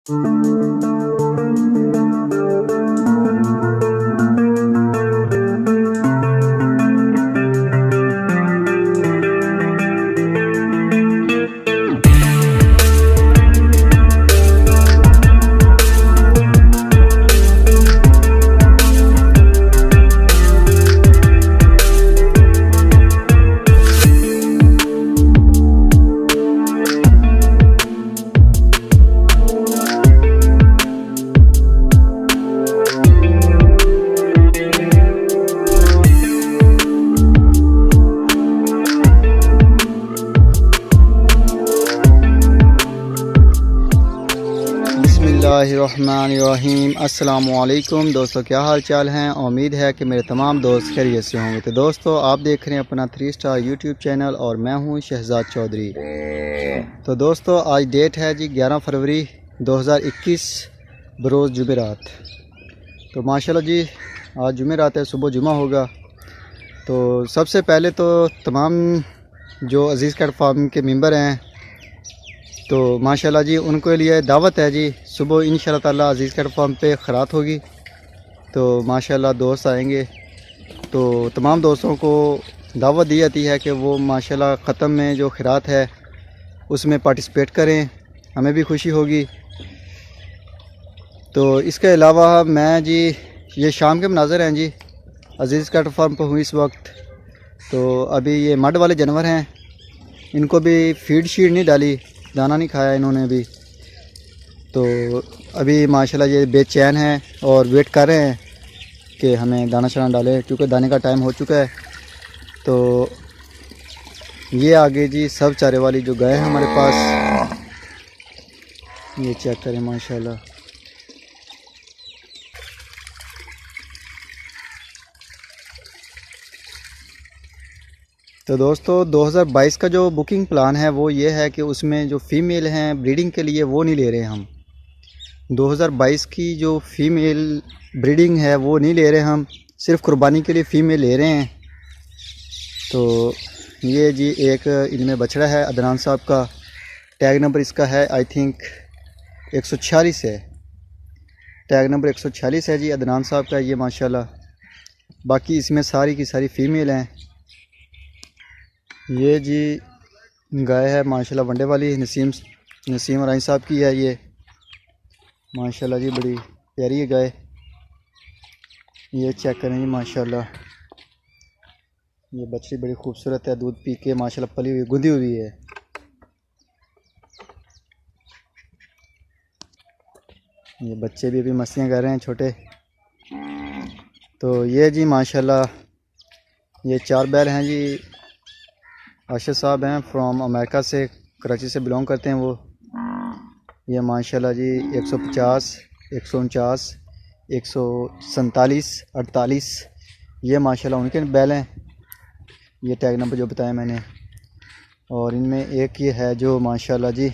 बिस्मिल्लाहिर्रहमानिर्रहीम। अस्सलामुअलैकुम दोस्तों, क्या हाल चाल हैं। उम्मीद है कि मेरे तमाम दोस्त खैरियत से होंगे। तो दोस्तों, आप देख रहे हैं अपना 3 स्टार यूट्यूब चैनल और मैं हूं शहजाद चौधरी। तो दोस्तों, आज डेट है जी 11 फरवरी 2021 बरोज़ जुमेरात। तो माशाल्लाह जी आज जुमेरात है, सुबह जुमा होगा। तो सबसे पहले तो तमाम जो अज़ीज़ कैट फार्म के मेंबर हैं तो माशाल्लाह जी उनके लिए दावत है जी। सुबह इंशाल्लाह ताला अज़ीज़ कैट फार्म पे खरात होगी। तो माशाल्लाह दोस्त आएंगे, तो तमाम दोस्तों को दावत दी जाती है कि वो माशाल्लाह ख़त्म में जो खरात है उसमें पार्टिसिपेट करें, हमें भी खुशी होगी। तो इसके अलावा मैं जी ये शाम के मनाज़र हैं जी, अज़ीज़ कैट फार्म पर हूँ इस वक्त। तो अभी ये मड वाले जानवर हैं, इनको भी फीड शीड नहीं डाली, दाना नहीं खाया इन्होंने भी। तो अभी माशाल्लाह ये बेचैन हैं और वेट कर रहे हैं कि हमें दाना शाना डालें, क्योंकि दाने का टाइम हो चुका है। तो ये आगे जी सब चारे वाली जो गाय हैं हमारे पास, ये चेक करें माशाल्लाह। तो दोस्तों 2022 का जो बुकिंग प्लान है वो ये है कि उसमें जो फ़ीमेल हैं ब्रीडिंग के लिए वो नहीं ले रहे हम। 2022 की जो फ़ीमेल ब्रीडिंग है वो नहीं ले रहे हम, सिर्फ कुर्बानी के लिए फ़ीमेल ले रहे हैं। तो ये जी एक इनमें बछड़ा है अदनान साहब का, टैग नंबर इसका है आई थिंक 146 है, टैग नंबर 146 है जी अदनान साहब का ये माशाल्लाह। बाकी इसमें सारी की सारी फ़ीमेल हैं। ये जी गाय है माशाल्लाह वंडे वाली, नसीम राय साहब की है ये माशाल्लाह जी, बड़ी प्यारी है गाय। ये चेक करें जी माशाल्लाह, ये बच्ची बड़ी खूबसूरत है, दूध पी के माशाल्लाह पली हुई गुंदी हुई है। ये बच्चे भी अभी मस्तियाँ कर रहे हैं छोटे। तो ये जी माशाल्लाह ये 4 बैल हैं जी। आशिर साहब हैं फ्रॉम अमेरिका से, कराची से बिलोंग करते हैं वो। ये माशाल्लाह जी 150, 149, 147, 48 ये माशाल्लाह उनके बैल हैं। ये टैग नंबर जो बताया मैंने। और इनमें एक ये है जो माशाल्लाह जी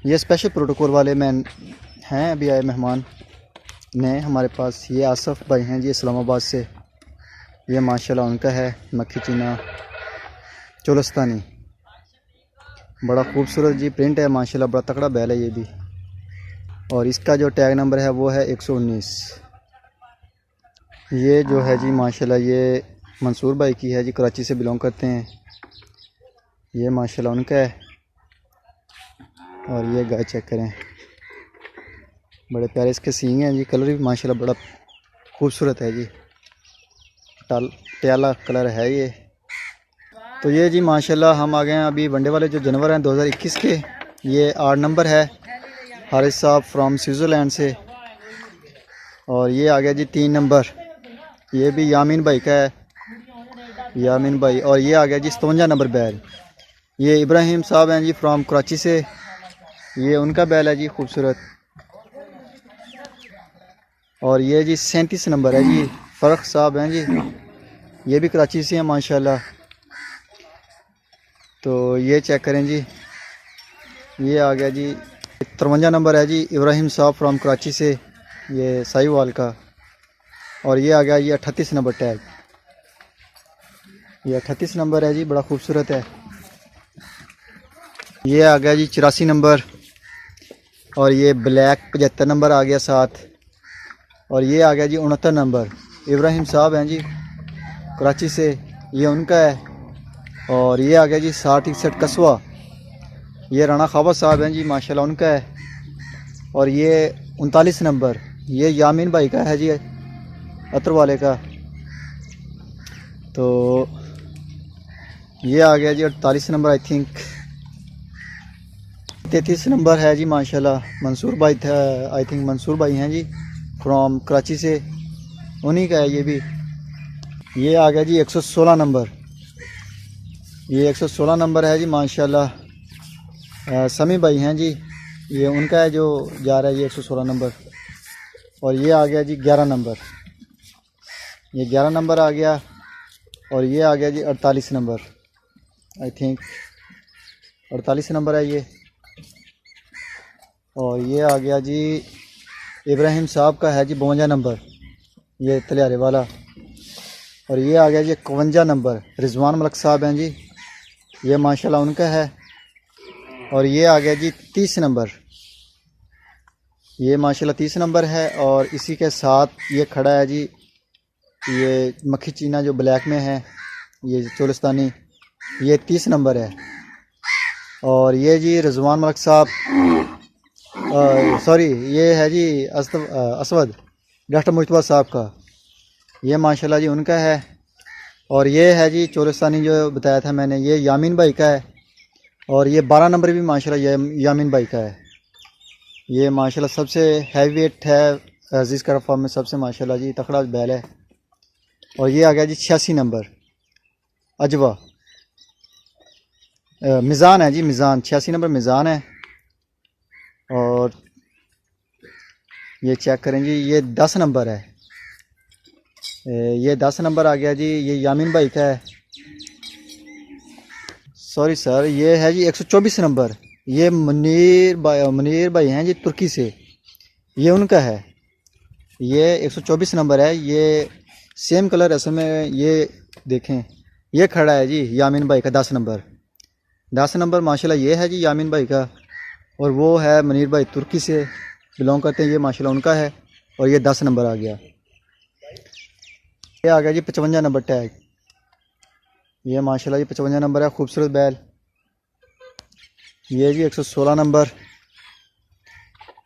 ये स्पेशल प्रोटोकॉल वाले मैन हैं, अभी आए मेहमान नए हमारे पास। ये आसफ़ भाई हैं जी इस्लामाबाद से। ये माशाल्लाह उनका है मक्खी चीना चोलस्तानी, बड़ा खूबसूरत जी प्रिंट है माशाल्लाह, बड़ा तकड़ा बैल है ये भी। और इसका जो टैग नंबर है वो है 119। ये जो है जी माशाल्लाह ये मंसूर भाई की है जी, कराची से बिलोंग करते हैं। ये माशाल्लाह उनका है। और ये गाय चेक करें, बड़े प्यारे इसके सींग हैं जी, कलर भी माशाल्लाह बड़ा खूबसूरत है जी, ट्याला कलर है ये। तो ये जी माशाल्लाह हम आ गए हैं अभी वनडे वाले जो जानवर हैं 2021 के। ये 8 नंबर है हारिस साहब फ्रॉम स्विट्ज़रलैंड से। और ये आ गया जी 3 नंबर, ये भी यामीन भाई का है, यामीन भाई। और ये आ गया जी 57 नंबर बैल, ये इब्राहिम साहब हैं जी फ्रॉम कराची से। ये उनका बैल है जी खूबसूरत। और ये जी 37 नंबर है जी, फ़र्क साहब हैं जी, ये भी कराची से हैं माशाल्लाह। तो ये चेक करें जी, ये आ गया जी 53 नंबर है जी, इब्राहिम साहब फ्रॉम कराची से, ये साहिवाल का। और ये आ गया ये 38 नंबर टैग, ये 38 नंबर है जी, बड़ा खूबसूरत है। ये आ गया जी 84 नंबर, और ये ब्लैक 75 नंबर आ गया साथ। और ये आ गया जी 69 नंबर, इब्राहिम साहब हैं जी कराची से, ये उनका है। और ये आ गया जी 6061 कस्बा, ये राना खाबा साहब हैं जी माशाल्लाह, उनका है। और ये 39 नंबर, ये यामीन भाई का है जी अतर वाले का। तो ये आ गया जी 48 नंबर आई थिंक। 33 नंबर है जी माशाल्लाह मंसूर भाई था, आई थिंक मंसूर भाई हैं जी फ्रॉम कराची से, उन्हीं का है ये भी। ये आ गया जी 116 नंबर, ये 116 नंबर है जी माशाल्लाह समी भाई हैं जी, ये उनका है जो जा रहा है ये 116 नंबर। और ये आ गया जी 11 नंबर, ये 11 नंबर आ गया। और ये आ गया जी 48 नंबर, आई थिंक 48 नंबर है ये। और ये आ गया जी इब्राहिम साहब का है जी 52 नंबर, ये तलियारे वाला। और ये आ गया जी 51 नंबर, रिजवान मलक साहब हैं जी, ये माशाल्लाह उनका है। और ये आ गया जी 30 नंबर, ये माशाल्लाह 30 नंबर है। और इसी के साथ ये खड़ा है जी ये मक्खी चीना जो ब्लैक में है, ये चोलिस्तानी, ये 30 नंबर है। और ये जी रिजवान मलक साहब, सॉरी ये है जी असवद डॉक्टर मुश्तबा साहब का, ये माशाल्लाह जी उनका है। और ये है जी चोलिस्तानी जो बताया था मैंने, ये यामीन भाई का है। और ये 12 नंबर भी माशाल्लाह यामीन भाई का है, ये माशाल्लाह सबसे हैवी वेट है अजीज़ का फार्म में, सबसे माशाल्लाह जी तकड़ा बैल है। और ये आ गया जी 86 नंबर अजवा, मिज़ान है जी, मिज़ान 86 नंबर मिज़ान है। और ये चेक करें जी, ये 10 नंबर है, ये 10 नंबर आ गया जी, ये यामीन भाई का है। सॉरी सर, ये है जी 124 नंबर, ये मुनीर भाई हैं जी तुर्की से, ये उनका है। ये 124 नंबर है, ये सेम कलर असल में, ये देखें ये खड़ा है जी यामीन भाई का 10 नंबर। 10 नंबर माशाल्लाह ये है जी यामीन भाई का। और वो है मुनीर भाई तुर्की से बिलोंग करते हैं, ये माशाल्लाह उनका है। और ये 10 नंबर आ गया। ये आ गया जी 55 नंबर टैग, ये माशाल्लाह जी 55 नंबर है, खूबसूरत बैल। ये जी 116 नंबर।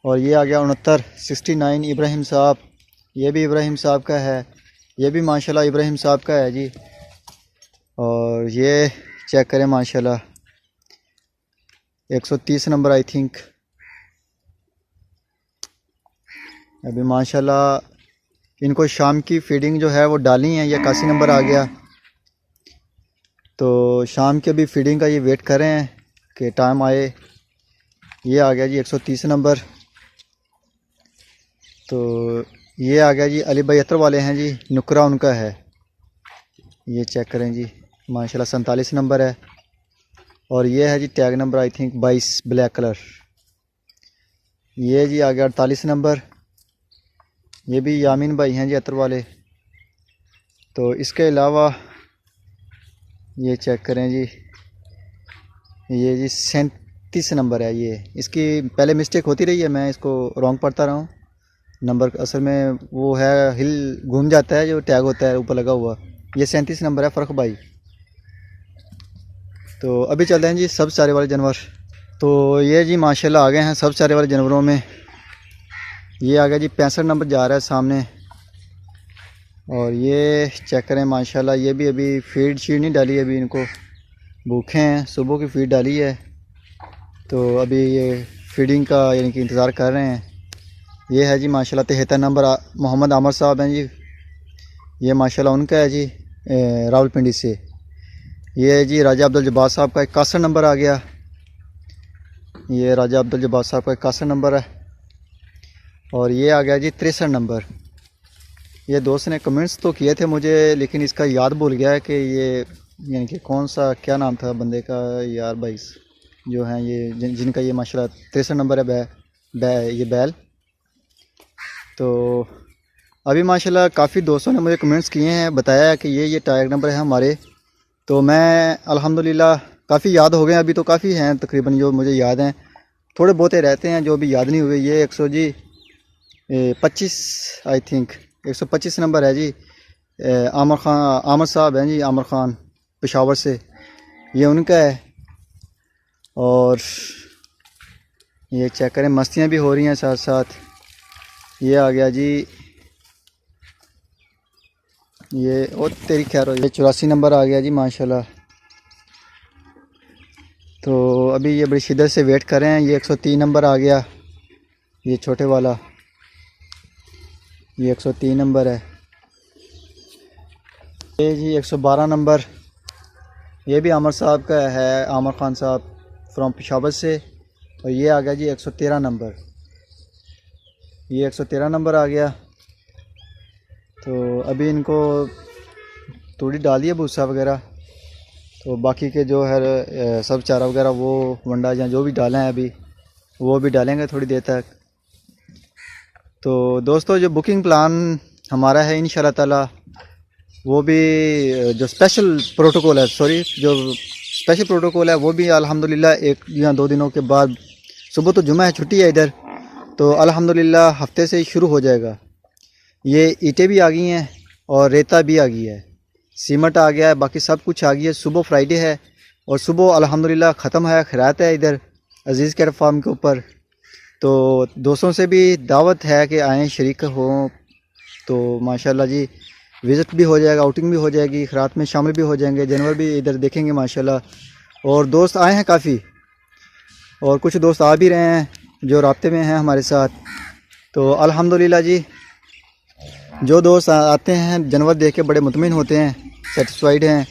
और ये आ गया 69 इब्राहिम साहब, ये भी इब्राहिम साहब का है, ये भी माशाल्लाह इब्राहिम साहब का है जी। और ये चेक करें माशाल्लाह 130 नंबर आई थिंक। अभी माशाल्लाह इनको शाम की फीडिंग जो है वो डाली है, ये 81 नंबर आ गया। तो शाम के अभी फीडिंग का ये वेट कर रहे हैं कि टाइम आए। ये आ गया जी 130 नंबर। तो ये आ गया जी अली भाई अतर वाले हैं जी, नुकरा उनका है, ये चेक करें जी माशाल्लाह 47 नंबर है। और ये है जी tag number I think 22 black colour. ये जी आ गया 48 नंबर, ये भी यामीन भाई हैं जी अतर वाले। तो इसके अलावा ये चेक करें जी, ये जी 37 नंबर है, ये इसकी पहले मिस्टेक होती रही है, मैं इसको रॉन्ग पढ़ता रहा हूँ नंबर, असल में वो है हिल घूम जाता है जो टैग होता है ऊपर लगा हुआ। ये 37 नंबर है फ़र्क भाई। तो अभी चलते हैं जी सब चारे वाले जानवर। तो ये जी माशाल्लाह आ गए हैं सब चारे वाले जानवरों में। ये आ गया जी 65 नंबर जा रहा है सामने। और ये चेक करें माशाल्लाह, ये भी अभी फीड शीड नहीं डाली, अभी इनको भूखे हैं, सुबह की फीड डाली है। तो अभी ये फीडिंग का यानी कि इंतज़ार कर रहे हैं। ये है जी माशाल्लाह 73 नंबर मोहम्मद आमर साहब हैं जी, ये माशाल्लाह उनका है जी रावलपिंडी से। ये है जी राजा अब्दुल जब्बार साहब का 61 नंबर आ गया, ये राजा अब्दुल जब्बार साहब का 61 नंबर है। और ये आ गया जी 63 नंबर। ये दोस्त ने कमेंट्स तो किए थे मुझे, लेकिन इसका याद भूल गया है कि ये यानी कि कौन सा क्या नाम था बंदे का, यार भाई जो हैं ये जिनका ये माशाल्लाह 63 नंबर है ये बैल। तो अभी माशाल्लाह काफ़ी दोस्तों ने मुझे कमेंट्स किए हैं, बताया है कि ये टैग नंबर है हमारे। तो मैं अल्हम्दुलिल्लाह काफ़ी याद हो गए, अभी तो काफ़ी हैं तकरीबन जो मुझे याद हैं। थोड़े बहुत रहते हैं जो भी याद नहीं हुए। ये 100 जी 25 आई थिंक 125 नंबर है जी। आमर साहब हैं जी, आमर ख़ान पेशावर से, ये उनका है। और ये चेक करें, मस्तियाँ भी हो रही हैं साथ साथ। ये आ गया जी, ये और तेरी खैर हो, ये 84 नंबर आ गया जी माशाल्लाह। तो अभी ये बड़ी शिद्दत से वेट कर रहे हैं। ये 103 नंबर आ गया, ये छोटे वाला, ये 103 नंबर है। ये जी 112 नंबर, ये भी आमर साहब का है, आमर ख़ान साहब फ्रॉम पेशावर से। और ये आ गया जी 113 नंबर, ये 113 नंबर आ गया। तो अभी इनको तूड़ी डाली है, भूसा वगैरह। तो बाकी के जो है सब चारा वगैरह वो वंडा या जो भी डालें हैं अभी वो भी डालेंगे थोड़ी देर तक। तो दोस्तों जो बुकिंग प्लान हमारा है इंशाल्लाह ताला, वो भी जो स्पेशल प्रोटोकॉल है, जो स्पेशल प्रोटोकॉल है वो भी अल्हम्दुलिल्लाह 1 या 2 दिनों के बाद, सुबह तो जुमा है, छुट्टी है इधर, तो अल्हम्दुलिल्लाह हफ्ते से ही शुरू हो जाएगा। ये ईंटें भी आ गई हैं और रेता भी आ गई है, सीमेंट आ गया है, बाकी सब कुछ आ गई है। सुबह फ्राइडे है और सुबह अल्हम्दुलिल्लाह ख़त्म है, खैरात है इधर अजीज़ कैट फार्म के ऊपर। तो दोस्तों से भी दावत है कि आएँ शरीक हों। तो माशाल्लाह जी विज़िट भी हो जाएगा, आउटिंग भी हो जाएगी, खैरात में शामिल भी हो जाएंगे, जानवर भी इधर देखेंगे माशाल्लाह। और दोस्त आए हैं काफ़ी, और कुछ दोस्त आ भी रहे हैं जो राब्ते में हैं हमारे साथ। तो अल्हम्दुलिल्लाह जी जो दोस्त आते हैं जानवर देख के बड़े मुतमिन होते हैं, सेटिस्फाइड हैं।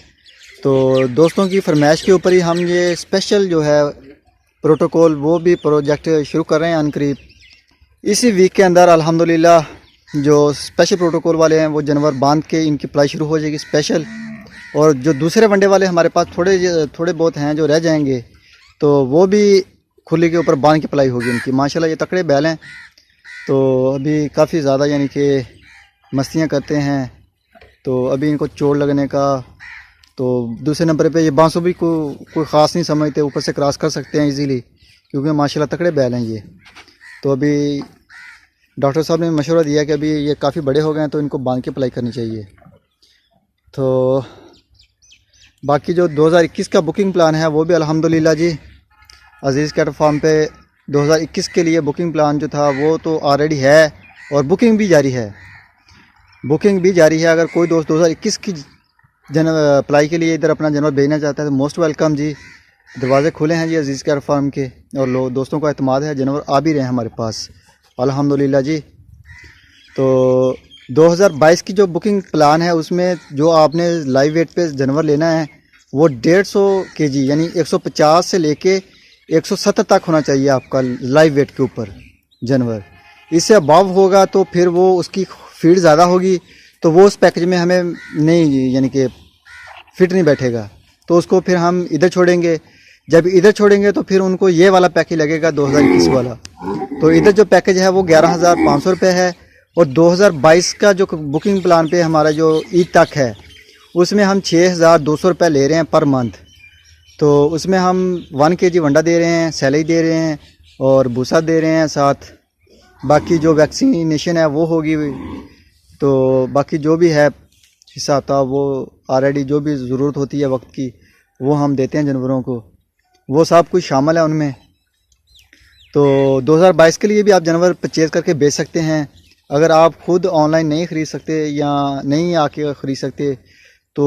तो दोस्तों की फरमाइश के ऊपर ही हम ये स्पेशल जो है प्रोटोकॉल वो भी प्रोजेक्ट शुरू कर रहे हैं अनकरीब। इसी वीक के अंदर अल्हम्दुलिल्लाह जो स्पेशल प्रोटोकॉल वाले हैं वो जानवर बांध के इनकी पलाई शुरू हो जाएगी स्पेशल। और जो दूसरे वनडे वाले हमारे पास थोड़े बहुत हैं जो रह जाएंगे, तो वो भी खुली के ऊपर बांध के पलाई होगी इनकी। माशाल्लाह ये तकड़े बैल हैं, तो अभी काफ़ी ज़्यादा यानी कि मस्तियाँ करते हैं। तो अभी इनको चोट लगने का, तो दूसरे नंबर पे ये बांसों भी कोई ख़ास नहीं समझते, ऊपर से क्रॉस कर सकते हैं इजीली, क्योंकि माशाल्लाह तकड़े बैल हैं ये। तो अभी डॉक्टर साहब ने मशवरा दिया कि अभी ये काफ़ी बड़े हो गए हैं तो इनको बांध के पलाई करनी चाहिए। तो बाकी जो 2021 का बुकिंग प्लान है वो भी अल्हम्दुलिल्लाह जी अजीज़ कैट फार्म पे 2021 के लिए बुकिंग प्लान जो था वो तो ऑलरेडी है, और बुकिंग भी जारी है, अगर कोई दोस्त 2021 की अप्लाई के लिए इधर अपना जानवर भेजना चाहता है तो मोस्ट वेलकम जी। दरवाज़े खुले हैं जी अजीज़ कैट फार्म के, और दोस्तों का एतमाद है, जानवर आ भी रहे हैं हमारे पास अल्हम्दुलिल्लाह जी। तो 2022 की जो बुकिंग प्लान है उसमें जो आपने लाइव वेट पे जानवर लेना है वो 150 kg यानी 150 से लेके 170 तक होना चाहिए आपका लाइव वेट के ऊपर जानवर। इससे अबव होगा तो फिर वो उसकी फीड ज़्यादा होगी, तो वो उस पैकेज में हमें नहीं यानी कि फिट नहीं बैठेगा, तो उसको फिर हम इधर छोड़ेंगे। जब इधर छोड़ेंगे तो फिर उनको ये वाला पैकेज लगेगा 2021 वाला। तो इधर जो पैकेज है वो 11,500 रुपये है, और 2022 का जो बुकिंग प्लान पे हमारा जो ईद तक है उसमें हम 6,200 रुपये ले रहे हैं पर मंथ। तो उसमें हम 1 kg वंडा दे रहे हैं, सैलरी दे रहे हैं और भूसा दे रहे हैं साथ। बाकी जो वैक्सीनेशन है वो होगी, तो बाकी जो भी है हिसाब था वो ऑलरेडी जो भी ज़रूरत होती है वक्त की वो हम देते हैं जानवरों को, वो सब कुछ शामिल है उनमें। तो 2022 के लिए भी आप जानवर परचेज़ करके बेच सकते हैं। अगर आप ख़ुद ऑनलाइन नहीं ख़रीद सकते या नहीं आके ख़रीद सकते तो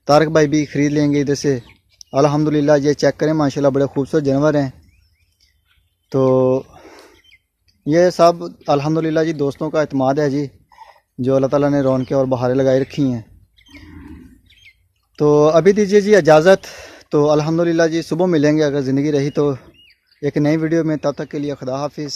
तारक भाई भी ख़रीद लेंगे इधर से अल्हम्दुलिल्लाह। ये चेक करें माशाल्लाह बड़े खूबसूरत जानवर हैं। तो ये सब अल्हम्दुलिल्लाह जी दोस्तों का एतमाद है जी, जो अल्लाह ताला ने रौनकें और बहारें लगाई रखी हैं। तो अभी दीजिए जी इजाज़त। तो अल्हम्दुलिल्लाह जी सुबह मिलेंगे अगर ज़िंदगी रही तो एक नई वीडियो में, तब तक के लिए खुदा हाफिज़।